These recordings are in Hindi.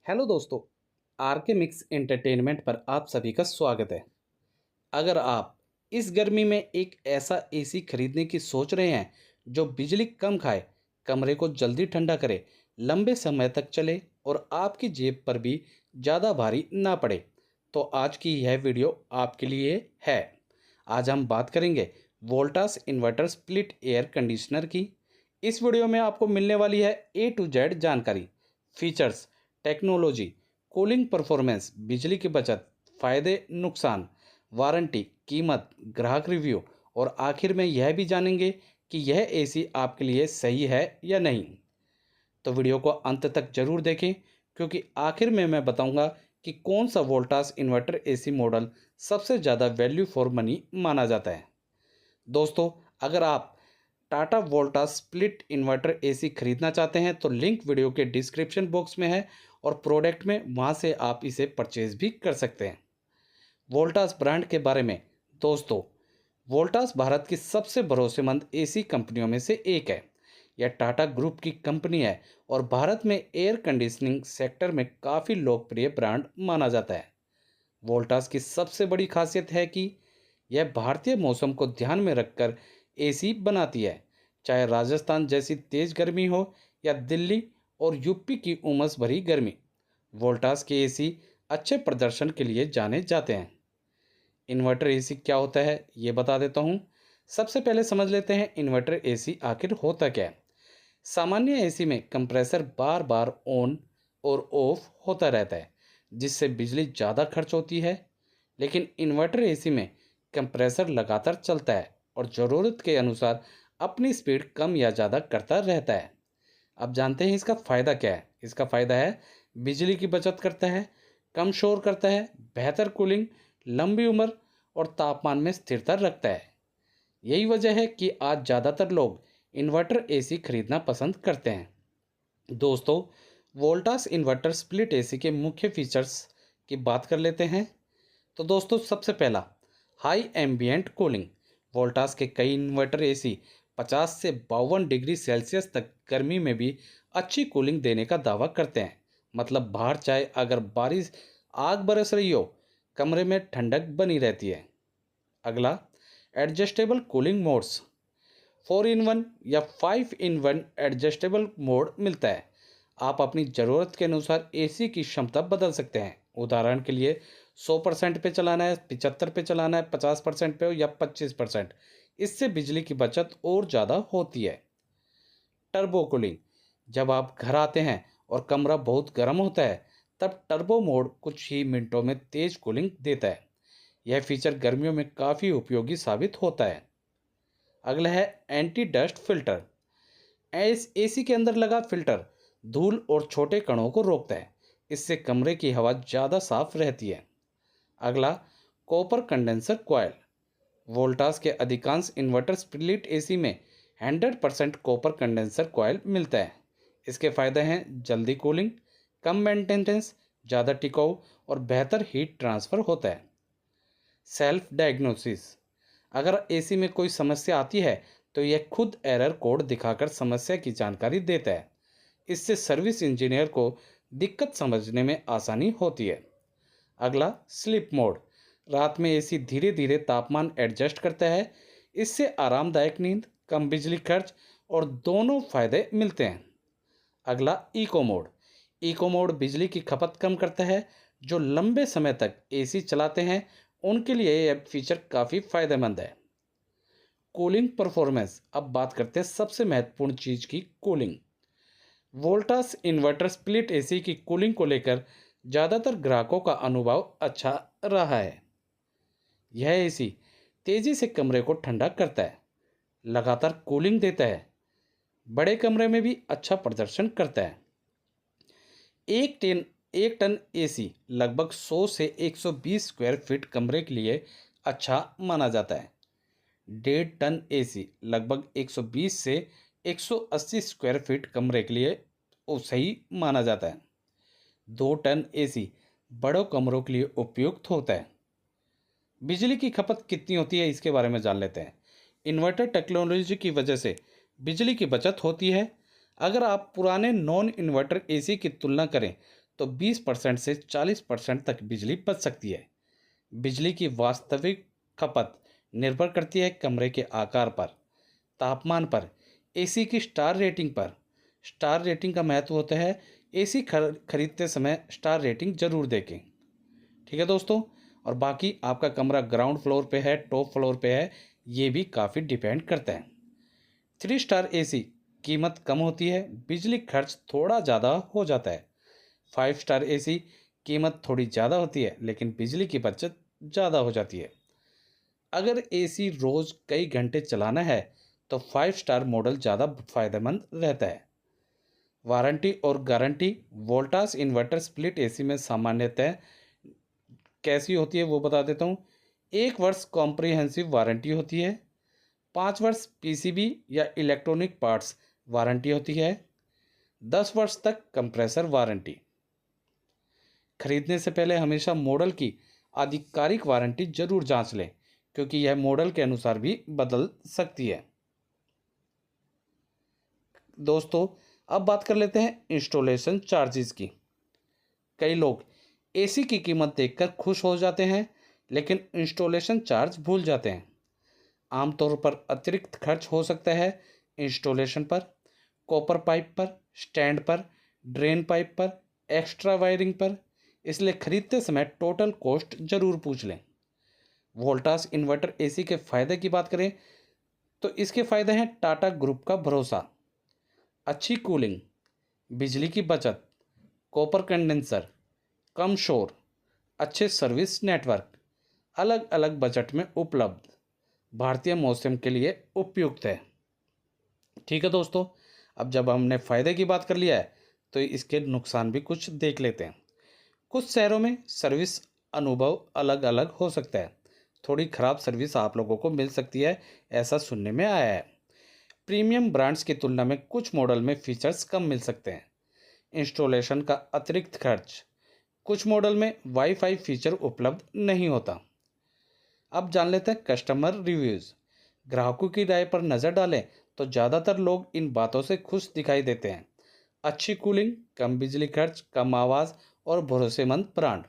हेलो दोस्तों, आर के मिक्स एंटरटेनमेंट पर आप सभी का स्वागत है। अगर आप इस गर्मी में एक ऐसा एसी खरीदने की सोच रहे हैं जो बिजली कम खाए, कमरे को जल्दी ठंडा करे, लंबे समय तक चले और आपकी जेब पर भी ज़्यादा भारी ना पड़े, तो आज की यह वीडियो आपके लिए है। आज हम बात करेंगे Voltas inverter split air conditioner की। इस वीडियो में आपको मिलने वाली है ए टू जेड जानकारी, फीचर्स, टेक्नोलॉजी, कूलिंग परफॉर्मेंस, बिजली की बचत, फ़ायदे नुकसान, वारंटी, कीमत, ग्राहक रिव्यू और आखिर में यह भी जानेंगे कि यह एसी आपके लिए सही है या नहीं। तो वीडियो को अंत तक जरूर देखें, क्योंकि आखिर में मैं बताऊंगा कि कौन सा वोल्टास इन्वर्टर एसी मॉडल सबसे ज़्यादा वैल्यू फॉर मनी माना जाता है। दोस्तों, अगर आप Tata Voltas split inverter AC खरीदना चाहते हैं तो लिंक वीडियो के डिस्क्रिप्शन बॉक्स में है और प्रोडक्ट में वहां से आप इसे परचेज भी कर सकते हैं। वोल्टास ब्रांड के बारे में दोस्तों, वोल्टास भारत की सबसे भरोसेमंद एसी कंपनियों में से एक है। यह टाटा ग्रुप की कंपनी है और भारत में एयर कंडीशनिंग सेक्टर में काफ़ी लोकप्रिय ब्रांड माना जाता है। वोल्टास की सबसे बड़ी खासियत है कि यह भारतीय मौसम को ध्यान में रखकर एसी बनाती है, चाहे राजस्थान जैसी तेज गर्मी हो या दिल्ली और यूपी की उमस भरी गर्मी। वोल्टास के एसी अच्छे प्रदर्शन के लिए जाने जाते हैं। इन्वर्टर एसी क्या होता है ये बता देता हूँ। सबसे पहले समझ लेते हैं इन्वर्टर एसी आखिर होता क्या है। सामान्य एसी में कंप्रेसर बार बार ऑन और ऑफ होता रहता है, जिससे बिजली ज़्यादा खर्च होती है। लेकिन इन्वर्टर एसी में कंप्रेसर लगातार चलता है और ज़रूरत के अनुसार अपनी स्पीड कम या ज़्यादा करता रहता है। अब जानते हैं इसका फ़ायदा क्या है। इसका फ़ायदा है बिजली की बचत करता है, कम शोर करता है, बेहतर कूलिंग, लंबी उम्र और तापमान में स्थिरता रखता है। यही वजह है कि आज ज़्यादातर लोग इन्वर्टर एसी खरीदना पसंद करते हैं। दोस्तों, वोल्टास इन्वर्टर स्प्लिट एसी के मुख्य फीचर्स की बात कर लेते हैं। तो दोस्तों, सबसे पहला, हाई एम्बियंट कूलिंग। वोल्टास के कई इन्वर्टर एसी 50 से 52 डिग्री सेल्सियस तक गर्मी में भी अच्छी कूलिंग देने का दावा करते हैं। मतलब बाहर चाहे अगर बारिश आग बरस रही हो, कमरे में ठंडक बनी रहती है। अगला, एडजस्टेबल कूलिंग मोड्स। 4 in 1 या 5 in 1 एडजस्टेबल मोड मिलता है। आप अपनी ज़रूरत के अनुसार एसी की क्षमता बदल सकते हैं। उदाहरण के लिए 100% पे चलाना है, 75 पे चलाना है, 50% पे हो या 25%। इससे बिजली की बचत और ज़्यादा होती है। Turbo cooling. जब आप घर आते हैं और कमरा बहुत गर्म होता है, तब टर्बो मोड कुछ ही मिनटों में तेज कूलिंग देता है। यह फीचर गर्मियों में काफ़ी उपयोगी साबित होता है। अगला है एंटी डस्ट फिल्टर। एसी के अंदर लगा फिल्टर धूल और छोटे कणों को रोकता है। इससे कमरे की हवा ज़्यादा साफ रहती है। अगला, कॉपर कंडेंसर कॉयल। वोल्टास के अधिकांश इन्वर्टर स्प्लिट एसी में 100% कॉपर कंडेंसर कॉयल मिलता है। इसके फ़ायदे हैं जल्दी कूलिंग, कम मेंटेनेंस, ज़्यादा टिकाऊ और बेहतर हीट ट्रांसफ़र होता है। Self diagnosis. अगर एसी में कोई समस्या आती है तो यह खुद एरर कोड दिखाकर समस्या की जानकारी देता है। इससे सर्विस इंजीनियर को दिक्कत समझने में आसानी होती है। अगला, स्लीप मोड। रात में एसी धीरे धीरे तापमान एडजस्ट करता है। इससे आरामदायक नींद, कम बिजली खर्च और दोनों फायदे मिलते हैं। अगला, इको मोड। इको मोड बिजली की खपत कम करता है। जो लंबे समय तक एसी चलाते हैं उनके लिए यह फीचर काफ़ी फायदेमंद है। Cooling performance. अब बात करते हैं सबसे महत्वपूर्ण चीज़ की, cooling. Voltas inverter split AC की कूलिंग को लेकर ज़्यादातर ग्राहकों का अनुभव अच्छा रहा है। यह एसी तेज़ी से कमरे को ठंडा करता है, लगातार कूलिंग देता है, बड़े कमरे में भी अच्छा प्रदर्शन करता है। एक टन एसी लगभग 100 से 120 स्क्वायर फीट कमरे के लिए अच्छा माना जाता है। 1.5 टन एसी लगभग 120 से 180 स्क्वायर फीट कमरे के लिए सही माना जाता है। 2 टन एसी बड़ों कमरों के लिए उपयुक्त होता है। बिजली की खपत कितनी होती है इसके बारे में जान लेते हैं। इन्वर्टर टेक्नोलॉजी की वजह से बिजली की बचत होती है। अगर आप पुराने नॉन इन्वर्टर एसी की तुलना करें तो 20% से 40% तक बिजली बच सकती है। बिजली की वास्तविक खपत निर्भर करती है कमरे के आकार पर, तापमान पर, एसी की स्टार रेटिंग पर। स्टार रेटिंग का महत्व होता है, एसी खरीदते समय स्टार रेटिंग जरूर देखें। ठीक है दोस्तों। और बाकी आपका कमरा ग्राउंड फ्लोर पे है, टॉप फ्लोर पे है, ये भी काफ़ी डिपेंड करता है। 3 स्टार एसी कीमत कम होती है, बिजली खर्च थोड़ा ज़्यादा हो जाता है। 5 स्टार एसी कीमत थोड़ी ज़्यादा होती है, लेकिन बिजली की बचत ज़्यादा हो जाती है। अगर एसी रोज़ कई घंटे चलाना है तो 5 स्टार मॉडल ज़्यादा फायदेमंद रहता है। वारंटी और guarantee. Voltas inverter split AC में सामान्यतः कैसी होती है वो बता देता हूँ। 1 वर्ष कॉम्प्रिहेंसिव वारंटी होती है। 5 वर्ष पीसीबी या इलेक्ट्रॉनिक पार्ट्स वारंटी होती है। 10 वर्ष तक कंप्रेसर वारंटी। खरीदने से पहले हमेशा मॉडल की आधिकारिक वारंटी जरूर जांच लें, क्योंकि यह मॉडल के अनुसार भी बदल सकती है। दोस्तों, अब बात कर लेते हैं इंस्टॉलेशन चार्जेस की। कई लोग एसी की कीमत देखकर खुश हो जाते हैं, लेकिन इंस्टॉलेशन चार्ज भूल जाते हैं। आमतौर पर अतिरिक्त खर्च हो सकता है इंस्टॉलेशन पर, कॉपर पाइप पर, स्टैंड पर, ड्रेन पाइप पर, एक्स्ट्रा वायरिंग पर। इसलिए खरीदते समय टोटल कॉस्ट जरूर पूछ लें। वोल्टास इन्वर्टर एसी के फायदे की बात करें तो इसके फायदे हैं टाटा ग्रुप का भरोसा, अच्छी कूलिंग, बिजली की बचत, कॉपर कंडेंसर, कम शोर, अच्छे सर्विस नेटवर्क, अलग अलग बजट में उपलब्ध, भारतीय मौसम के लिए उपयुक्त है। ठीक है दोस्तों, अब जब हमने फ़ायदे की बात कर लिया है तो इसके नुकसान भी कुछ देख लेते हैं। कुछ शहरों में सर्विस अनुभव अलग अलग हो सकता है। थोड़ी ख़राब सर्विस आप लोगों को मिल सकती है, ऐसा सुनने में आया है। प्रीमियम ब्रांड्स की तुलना में कुछ मॉडल में फीचर्स कम मिल सकते हैं। इंस्टॉलेशन का अतिरिक्त खर्च। कुछ मॉडल में वाईफाई फीचर उपलब्ध नहीं होता। अब जान लेते हैं कस्टमर रिव्यूज़। ग्राहकों की राय पर नज़र डालें तो ज़्यादातर लोग इन बातों से खुश दिखाई देते हैं। अच्छी कूलिंग, कम बिजली खर्च, कम आवाज़ और भरोसेमंद ब्रांड।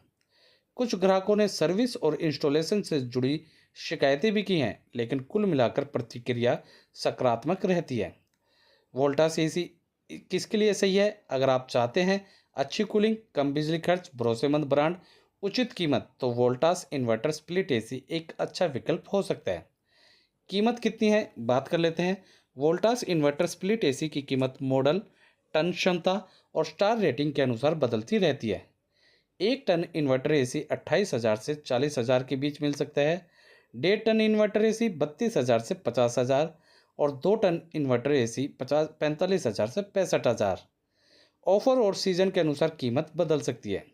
कुछ ग्राहकों ने सर्विस और इंस्टॉलेशन से जुड़ी शिकायतें भी की हैं, लेकिन कुल मिलाकर प्रतिक्रिया सकारात्मक रहती है। वोल्टास एसी किसके लिए सही है? अगर आप चाहते हैं अच्छी कूलिंग, कम बिजली खर्च, भरोसेमंद ब्रांड, उचित कीमत, तो वोल्टास इन्वर्टर स्प्लिट एसी एक अच्छा विकल्प हो सकता है। कीमत कितनी है बात कर लेते हैं। वोल्टास इन्वर्टर स्प्लिट एसी की कीमत मॉडल, टन क्षमता और स्टार रेटिंग के अनुसार बदलती रहती है। 1 टन इन्वर्टर एसी 28,000 से 40,000 के बीच मिल सकता है। 1.5 टन इन्वर्टर एसी 32,000 से 50,000 और 2 टन इन्वर्टर एसी 45,000 से 65,000। ऑफर और सीजन के अनुसार कीमत बदल सकती है।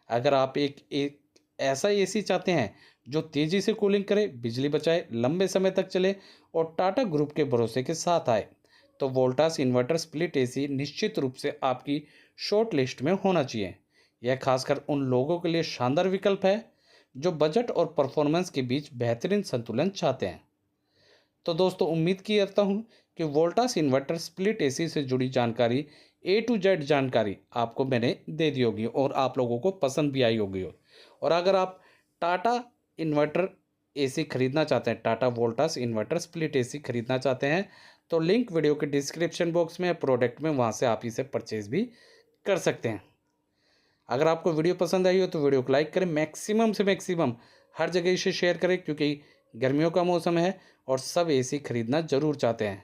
अगर आप एक ऐसा एसी चाहते हैं जो तेज़ी से कूलिंग करे, बिजली बचाए, लंबे समय तक चले और टाटा ग्रुप के भरोसे के साथ आए, तो वोल्टास इन्वर्टर स्प्लिट एसी निश्चित रूप से आपकी शॉर्ट लिस्ट में होना चाहिए। यह खासकर उन लोगों के लिए शानदार विकल्प है जो बजट और परफॉर्मेंस के बीच बेहतरीन संतुलन चाहते हैं। तो दोस्तों, उम्मीद करता हूँ कि वोल्टास इन्वर्टर स्प्लिट एसी से जुड़ी जानकारी, ए टू जेड जानकारी आपको मैंने दे दी होगी और आप लोगों को पसंद भी आई होगी। और अगर आप टाटा इन्वर्टर एसी खरीदना चाहते हैं, Tata Voltas inverter split AC खरीदना चाहते हैं, तो लिंक वीडियो के डिस्क्रिप्शन बॉक्स में, प्रोडक्ट में, वहाँ से आप इसे परचेज भी कर सकते हैं। अगर आपको वीडियो पसंद आई हो तो वीडियो को लाइक करें, मैक्सिमम से मैक्सिमम हर जगह इसे शेयर करें, क्योंकि गर्मियों का मौसम है और सब एसी खरीदना ज़रूर चाहते हैं।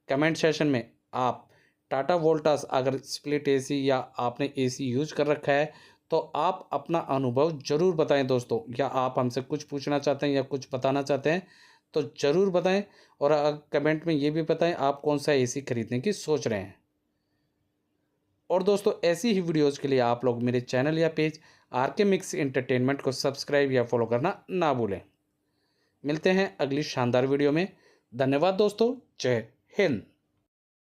कमेंट सेशन में आप टाटा वोल्टास अगर स्प्लिट एसी या आपने एसी यूज कर रखा है तो आप अपना अनुभव ज़रूर बताएं दोस्तों, या आप हमसे कुछ पूछना चाहते हैं या कुछ बताना चाहते हैं तो ज़रूर बताएं। और कमेंट में ये भी बताएं आप कौन सा एसी खरीदने की सोच रहे हैं। और दोस्तों, ऐसी ही वीडियोज़ के लिए आप लोग मेरे चैनल या पेज आरके मिक्स एंटरटेनमेंट को सब्सक्राइब या फॉलो करना ना भूलें। मिलते हैं अगली शानदार वीडियो में। धन्यवाद दोस्तों, जय हिंद।